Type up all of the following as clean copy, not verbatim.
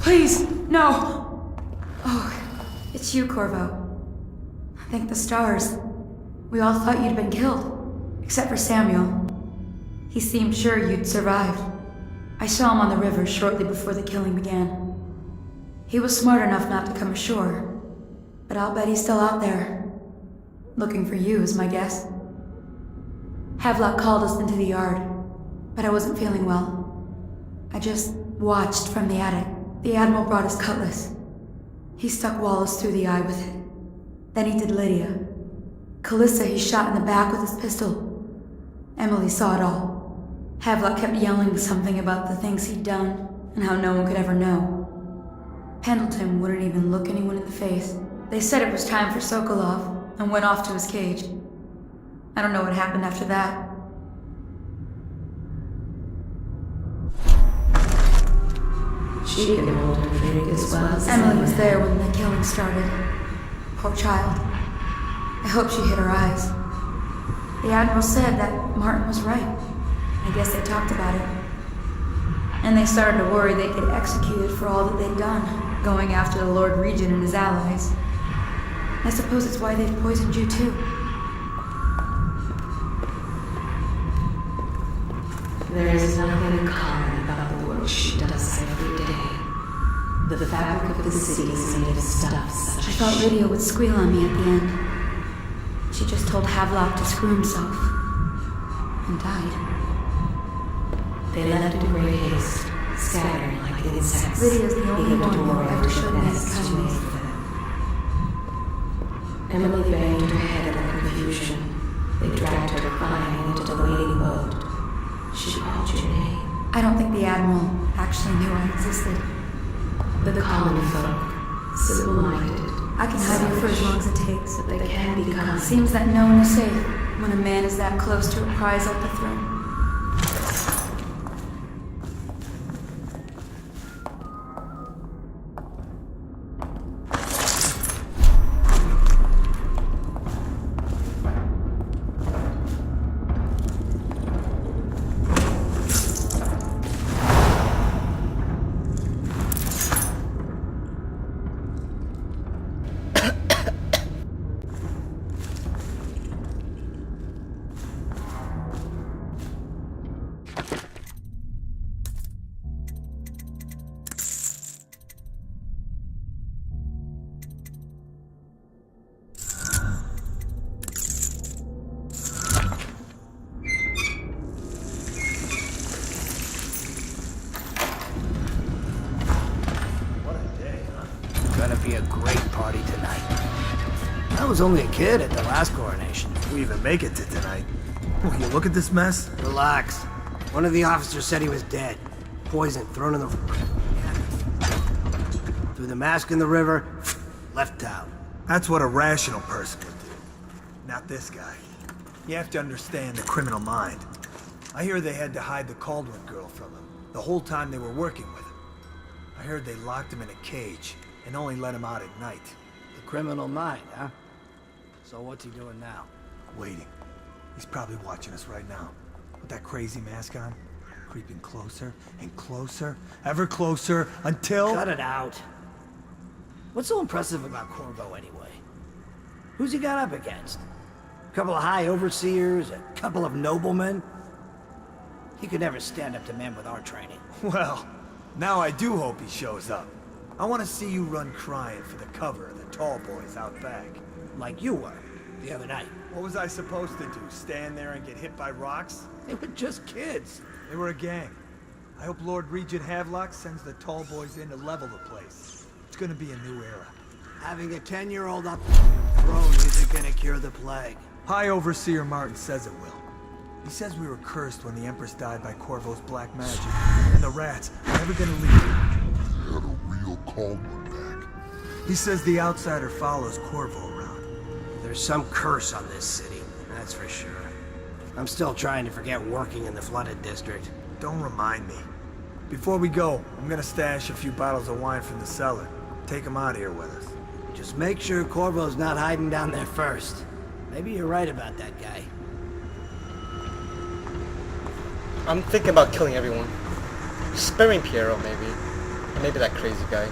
Please, no! Oh, it's you, Corvo. Thank the stars. We all thought you'd been killed, except for Samuel. He seemed sure you'd survived. I saw him on the river shortly before the killing began. He was smart enough not to come ashore, but I'll bet he's still out there. Looking for you is my guess. Havelock called us into the yard, but I wasn't feeling well. I just watched from the attic. The Admiral brought his cutlass. He stuck Wallace through the eye with it. Then he did Lydia. Callista he shot in the back with his pistol. Emily saw it all. Havelock kept yelling something about the things he'd done, and how no one could ever know. Pendleton wouldn't even look anyone in the face. They said it was time for Sokolov, and went off to his cage. I don't know what happened after that. She can hold her fig as well as Emily was there when the killing started. Poor child. I hope she hit her eyes. The Admiral said that Martin was right. I guess they talked about it. And they started to worry they'd get executed for all that they'd done, going after the Lord Regent and his allies. I suppose it's why they've poisoned you too. There is nothing common about the work she does every day. The fabric of the city is made of stuff such I thought Lydia would squeal on me at the end. She just told Havelock to screw himself. And died. They left in great haste, scattering like insects. Lydia's the only eager one to who lure ever the showed me nests his to kindness. make them. Emily banged her head in the confusion. They dragged her crying into the waiting boat. She called your name. I don't think the Admiral actually knew I existed. The common folk, simple-minded. I can hide you for as long as it takes. But they can be kind. Seems that no one is safe when a man is that close to a prize like the throne. Gonna be a great party tonight. I was only a kid at the last coronation. We even make it to tonight. Oh, you look at this mess? Relax. One of the officers said he was dead. Poison thrown in the... Threw the mask in the river, left town. That's what a rational person would do. Not this guy. You have to understand the criminal mind. I hear they had to hide the Caldwell girl from him the whole time they were working with him. I heard they locked him in a cage and only let him out at night. The criminal mind, huh? So what's he doing now? Waiting. He's probably watching us right now. With that crazy mask on. Creeping closer and closer, ever closer, until... Cut it out. What's so impressive about Corvo anyway? Who's he got up against? A couple of high overseers, a couple of noblemen? He could never stand up to men with our training. Well, now I do hope he shows up. I want to see you run crying for the cover of the tall boys out back. Like you were, the other night. What was I supposed to do, stand there and get hit by rocks? They were just kids. They were a gang. I hope Lord Regent Havelock sends the tall boys in to level the place. It's gonna be a new era. Having a 10-year-old up the throne isn't gonna cure the plague. High Overseer Martin says it will. He says we were cursed when the Empress died by Corvo's black magic, and the rats are never gonna leave. He had a real Caldwell back. He says the outsider follows Corvo around. There's some curse on this city, that's for sure. I'm still trying to forget working in the flooded district. Don't remind me. Before we go, I'm gonna stash a few bottles of wine from the cellar. Take them out here with us. Just make sure Corvo's not hiding down there first. Maybe you're right about that guy. I'm thinking about killing everyone. Sparing Piero, maybe. And maybe that crazy guy.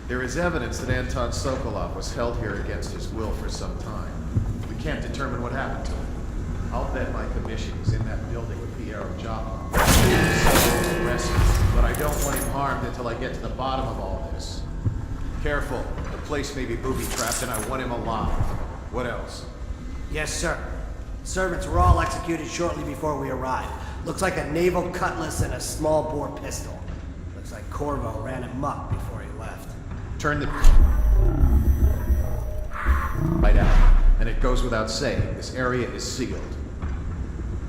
There is evidence that Anton Sokolov was held here against his will for some time. We can't determine what happened to him. I'll bet my commission was in that building with Piero Joppa. But I don't want him harmed until I get to the bottom of all this. Careful. The place may be booby-trapped and I want him alive. What else? Yes, sir. Servants were all executed shortly before we arrived. Looks like a naval cutlass and a small bore pistol. Looks like Corvo ran amok before he left. Turn the right out. And it goes without saying, this area is sealed.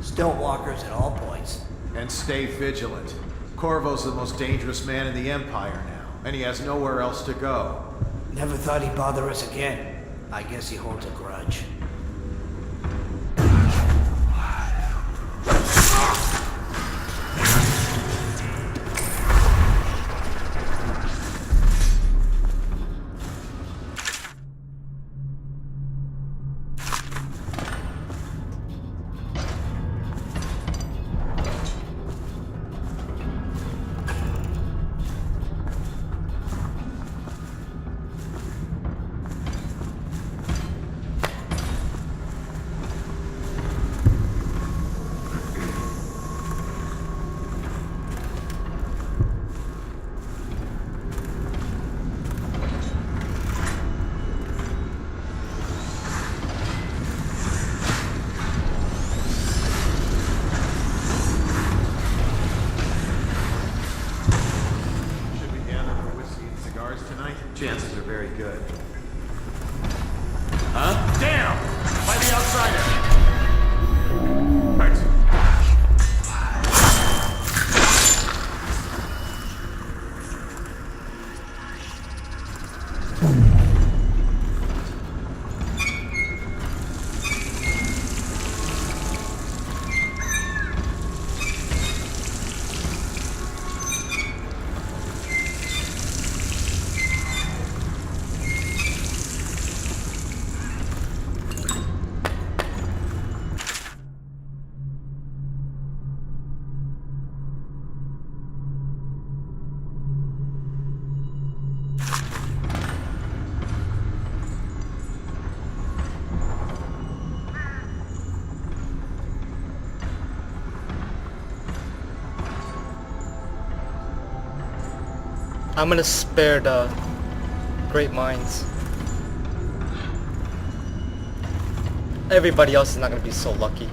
Stonewalkers at all points. And stay vigilant. Corvo's the most dangerous man in the Empire now, and he has nowhere else to go. Never thought he'd bother us again. I guess he holds a grudge. Chances are very good. Huh? Damn! By the outsider! Hurts. I'm gonna spare the great minds. Everybody else is not gonna be so lucky.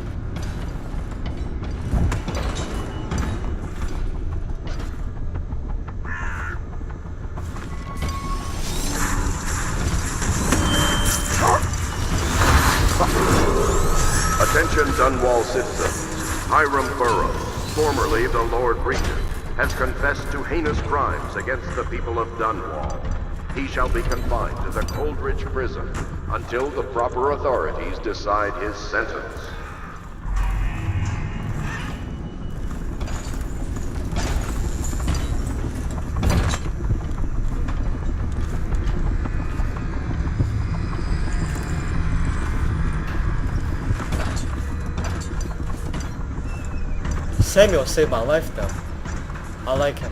Attention Dunwall citizens. Hiram Burroughs, formerly the Lord Regent, has confessed to heinous crimes against the people of Dunwall. He shall be confined to the Coldridge prison until the proper authorities decide his sentence. Samuel saved my life though. I like him.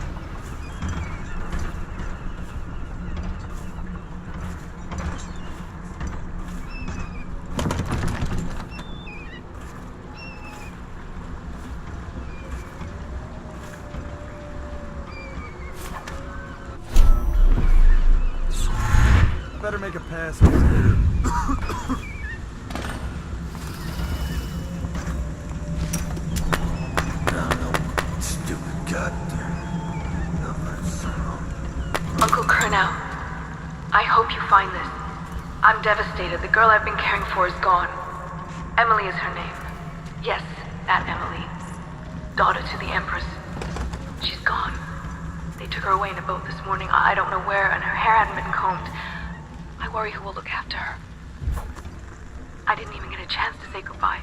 better make a pass of this. No, stupid goddamn numbers. Uncle Kurnow, I hope you find this. I'm devastated. The girl I've been caring for is gone. Emily is her name. Yes, that Emily. Daughter to the Empress. She's gone. They took her away in a boat this morning. I don't know where, and her hair hadn't been combed. I worry who will look after her. I didn't even get a chance to say goodbye.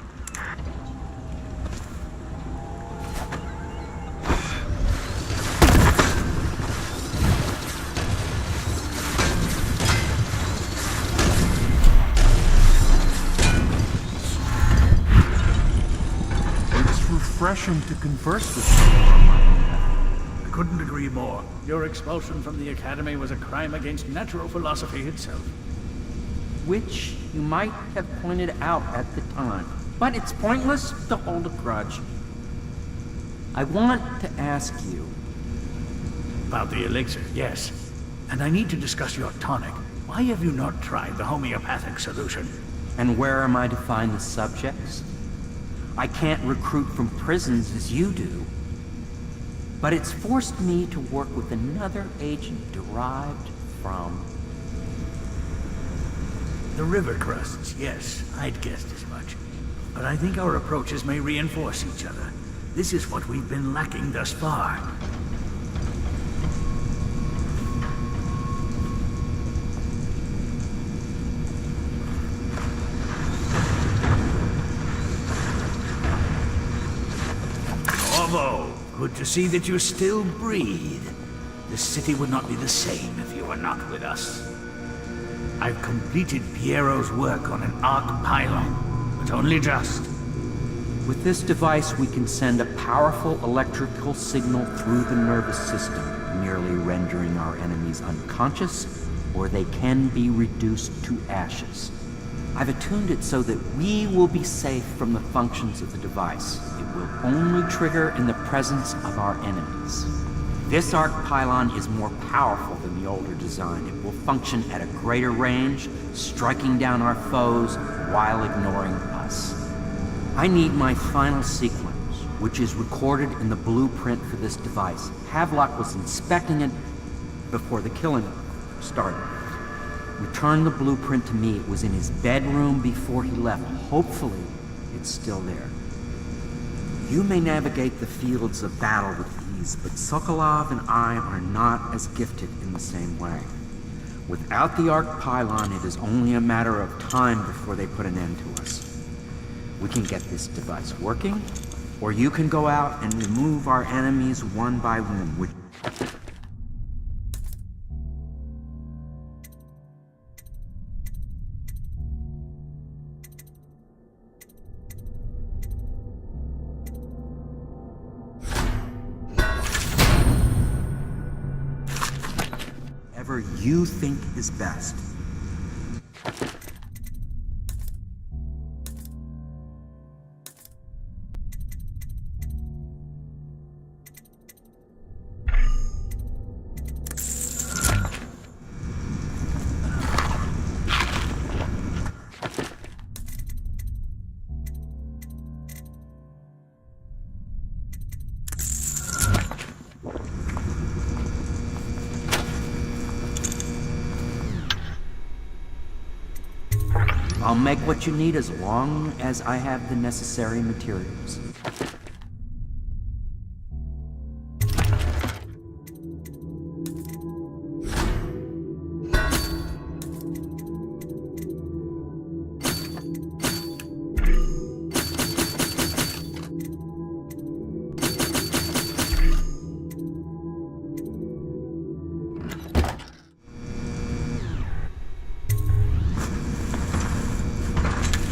It's refreshing to converse with you. I couldn't agree more. Your expulsion from the Academy was a crime against natural philosophy itself. Which you might have pointed out at the time. But it's pointless to hold a grudge. I want to ask you... About the elixir, yes. And I need to discuss your tonic. Why have you not tried the homeopathic solution? And where am I to find the subjects? I can't recruit from prisons as you do. But it's forced me to work with another agent derived from... The river crusts, yes. I'd guessed as much. But I think our approaches may reinforce each other. This is what we've been lacking thus far. Bravo! Good to see that you still breathe. The city would not be the same if you were not with us. I've completed Piero's work on an arc pylon, but only just. With this device, we can send a powerful electrical signal through the nervous system, nearly rendering our enemies unconscious, or they can be reduced to ashes. I've attuned it so that we will be safe from the functions of the device. It will only trigger in the presence of our enemies. This arc pylon is more powerful than the older design. It will function at a greater range, striking down our foes while ignoring us. I need my final sequence, which is recorded in the blueprint for this device. Havelock was inspecting it before the killing started. Return the blueprint to me. It was in his bedroom before he left. Hopefully, it's still there. You may navigate the fields of battle with ease, but Sokolov and I are not as gifted in the same way. Without the arc pylon, it is only a matter of time before they put an end to us. We can get this device working, or you can go out and remove our enemies one by one, which... whatever you think is best. I'll make what you need as long as I have the necessary materials.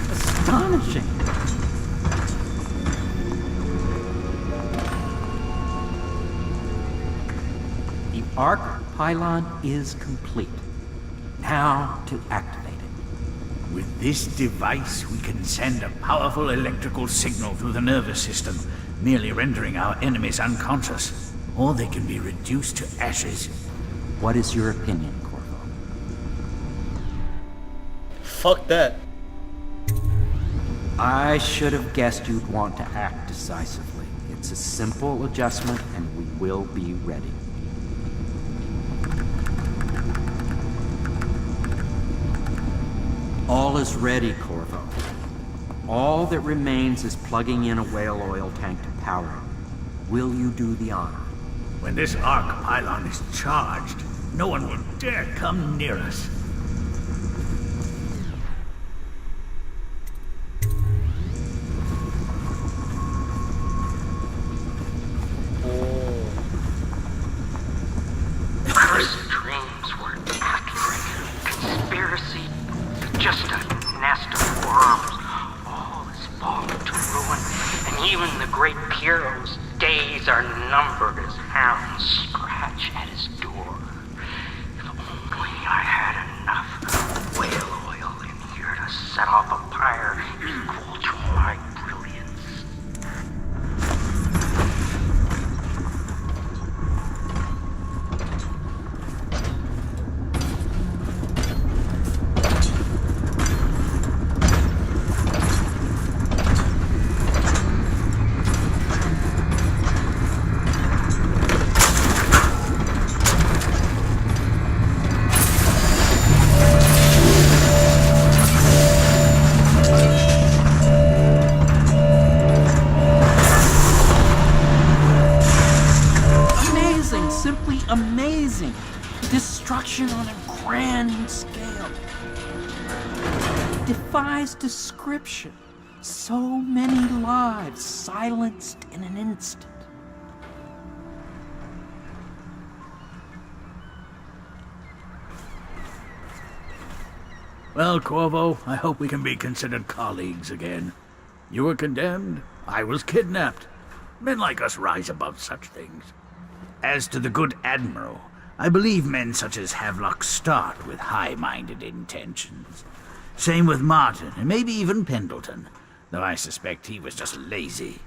Astonishing! The arc pylon is complete. Now to activate it. With this device, we can send a powerful electrical signal through the nervous system, merely rendering our enemies unconscious, or they can be reduced to ashes. What is your opinion, Corvo? Fuck that. I should have guessed you'd want to act decisively. It's a simple adjustment, and we will be ready. All is ready, Corvo. All that remains is plugging in a whale oil tank to power it. Will you do the honor? When this arc pylon is charged, no one will dare come near us. First dreams were accurate. Conspiracy, just a nest of worms. All has fallen to ruin, and even the great Piero's days are numbered as hounds scratch at his door. If only I had enough whale oil in here to set off a fire equal to my brilliance. Amazing! Simply amazing! Destruction on a grand scale. Defies description. So many lives silenced in an instant. Well, Corvo, I hope we can be considered colleagues again. You were condemned, I was kidnapped. Men like us rise above such things. As to the good Admiral, I believe men such as Havelock start with high-minded intentions. Same with Martin, and maybe even Pendleton, though I suspect he was just lazy.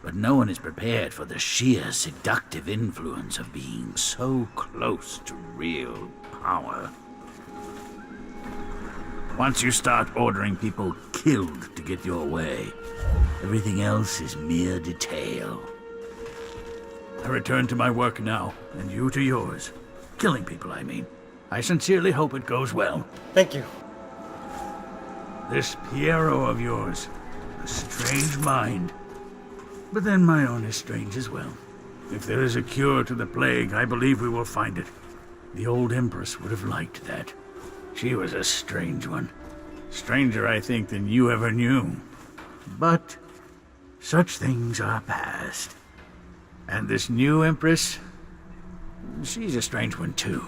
But no one is prepared for the sheer seductive influence of being so close to real power. Once you start ordering people killed to get your way, everything else is mere detail. I return to my work now, and you to yours. Killing people, I mean. I sincerely hope it goes well. Thank you. This Piero of yours, a strange mind. But then my own is strange as well. If there is a cure to the plague, I believe we will find it. The old Empress would have liked that. She was a strange one. Stranger, I think, than you ever knew. But such things are past. And this new Empress, she's a strange one too.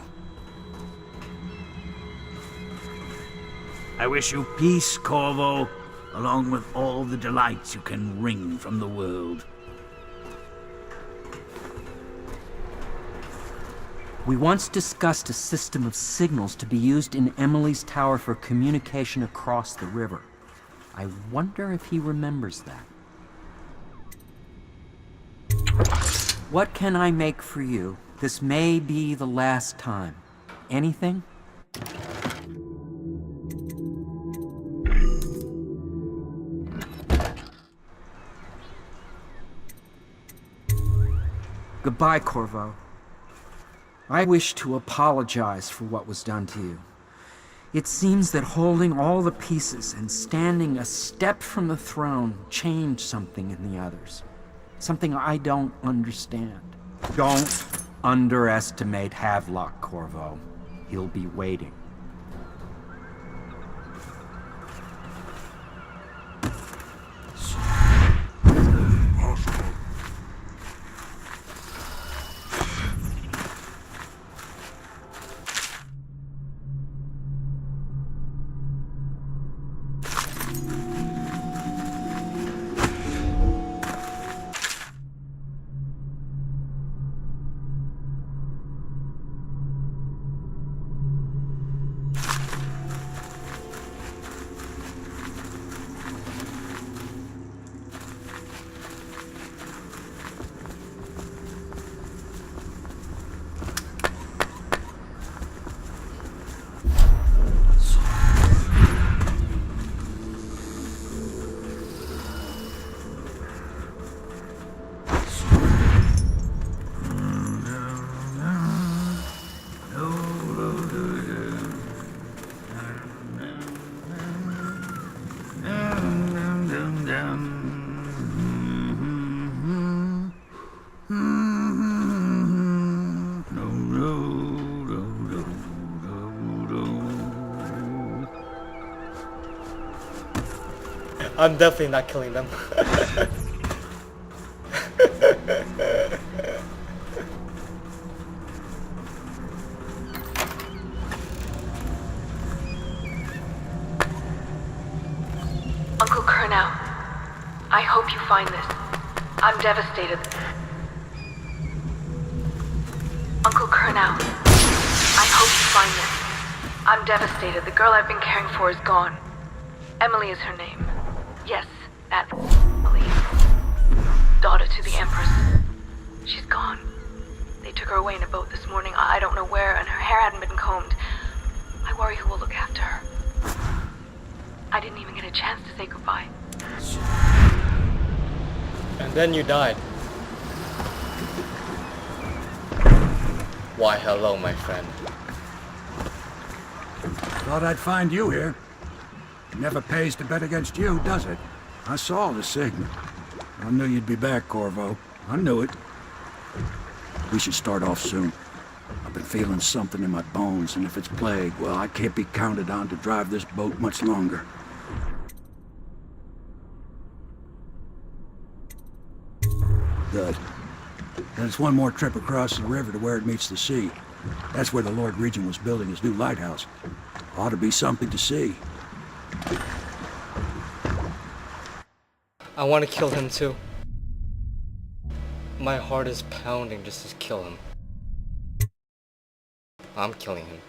I wish you peace, Corvo, along with all the delights you can wring from the world. We once discussed a system of signals to be used in Emily's tower for communication across the river. I wonder if he remembers that. What can I make for you? This may be the last time. Anything? Goodbye, Corvo. I wish to apologize for what was done to you. It seems that holding all the pieces and standing a step from the throne changed something in the others. Something I don't understand. Don't underestimate Havelock, Corvo. He'll be waiting. I'm definitely not killing them. Uncle Kurnow, I hope you find this. I'm devastated. Uncle Kurnow, I hope you find this. I'm devastated. The girl I've been caring for is gone. Emily is her name. Yes, that Emily. Daughter to the Empress. She's gone. They took her away in a boat this morning. I don't know where, and her hair hadn't been combed. I worry who will look after her. I didn't even get a chance to say goodbye. And then you died. Why, hello, my friend. Thought I'd find you here. It never pays to bet against you, does it? I saw the signal. I knew you'd be back, Corvo. I knew it. We should start off soon. I've been feeling something in my bones, and if it's plague, well, I can't be counted on to drive this boat much longer. Good. Then it's one more trip across the river to where it meets the sea. That's where the Lord Regent was building his new lighthouse. Ought to be something to see. I want to kill him too. My heart is pounding just to kill him. I'm killing him.